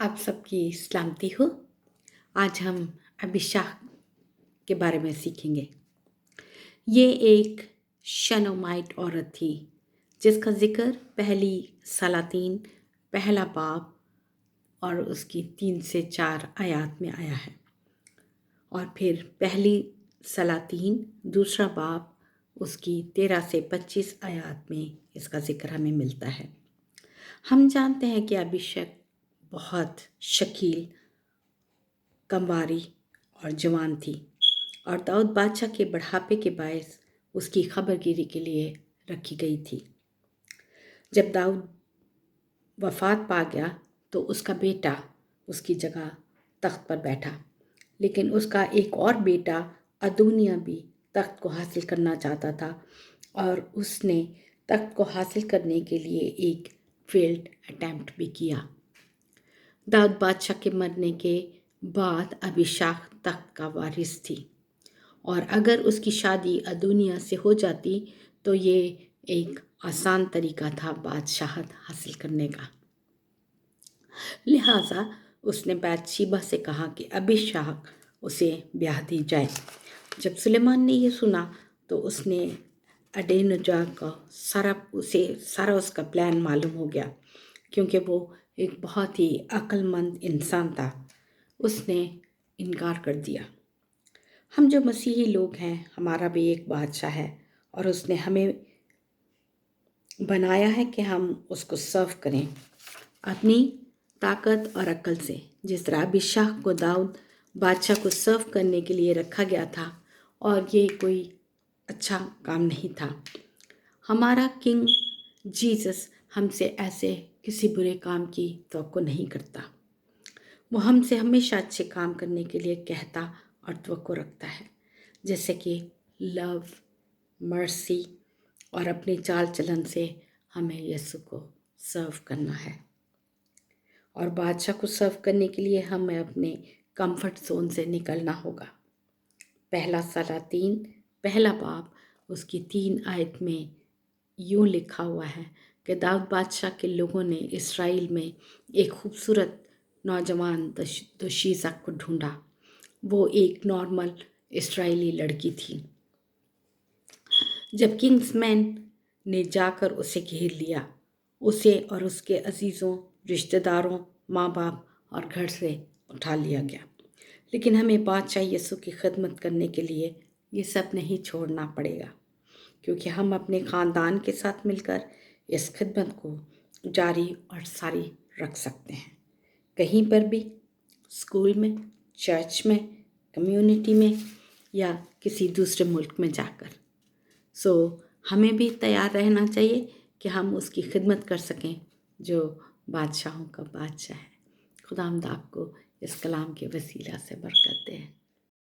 आप सबकी सलामती हो। आज हम अभिशाह के बारे में सीखेंगे। ये एक शनोमाइट औरत थी जिसका ज़िक्र पहली सलातीन पहला बाब और उसकी 3 से 4 आयात में आया है, और फिर पहली सलातीन दूसरा बाब उसकी 13 से 25 आयात में इसका ज़िक्र हमें मिलता है। हम जानते हैं कि अभिषेक बहुत शकील, कमवारी और जवान थी, और दाऊद बादशाह के बढ़ापे के बायस उसकी खबरगिरी के लिए रखी गई थी। जब दाऊद वफ़ात पा गया तो उसका बेटा उसकी जगह तख्त पर बैठा, लेकिन उसका एक और बेटा अदोनिया भी तख्त को हासिल करना चाहता था, और उसने तख्त को हासिल करने के लिए एक फेल्ड अटैम्प्ट भी किया। दाऊद बादशाह के मरने के बाद अभिशाह तख्त का वारिस थी, और अगर उसकी शादी अदोनिया से हो जाती तो ये एक आसान तरीका था बादशाहत हासिल करने का। लिहाजा उसने बैतशीबा से कहा कि अभिशाह उसे ब्याह दी जाए। जब सुलेमान ने ये सुना तो उसने अडेनोजा का सारा उसका प्लान मालूम हो गया, क्योंकि वो एक बहुत ही अक्लमंद इंसान था। उसने इनकार कर दिया। हम जो मसीही लोग हैं, हमारा भी एक बादशाह है, और उसने हमें बनाया है कि हम उसको सर्व करें अपनी ताकत और अक्ल से। जिस तरह अभिशाह को दाऊद बादशाह को सर्व करने के लिए रखा गया था, और ये कोई अच्छा काम नहीं था। हमारा किंग जीसस हमसे ऐसे किसी बुरे काम की तवक्को नहीं करता। वो हमसे हमेशा अच्छे काम करने के लिए कहता और तवक्को रखता है, जैसे कि लव, मर्सी, और अपने चाल चलन से हमें यीशु को सर्व करना है। और बादशाह को सर्व करने के लिए हमें अपने कंफर्ट जोन से निकलना होगा। पहला सलातीन पहला बाब उसकी 3 आयत में यूँ लिखा हुआ है कि दाऊद बादशाह के लोगों ने इसराइल में एक खूबसूरत नौजवान दोशीज़ा को ढूंढा। वो एक नॉर्मल इसराइली लड़की थी। जब किंग्समैन ने जाकर उसे घेर लिया, उसे और उसके अजीज़ों, रिश्तेदारों, माँ बाप और घर से उठा लिया गया। लेकिन हमें बादशाह यीशु की खिदमत करने के लिए ये सब नहीं छोड़ना पड़ेगा, क्योंकि हम अपने ख़ानदान के साथ मिलकर इस खिदमत को जारी और सारी रख सकते हैं, कहीं पर भी, स्कूल में, चर्च में, कम्युनिटी में, या किसी दूसरे मुल्क में जाकर। हमें भी तैयार रहना चाहिए कि हम उसकी खिदमत कर सकें जो बादशाहों का बादशाह है। खुदावंद आपको इस कलाम के वसीला से बरकत दे।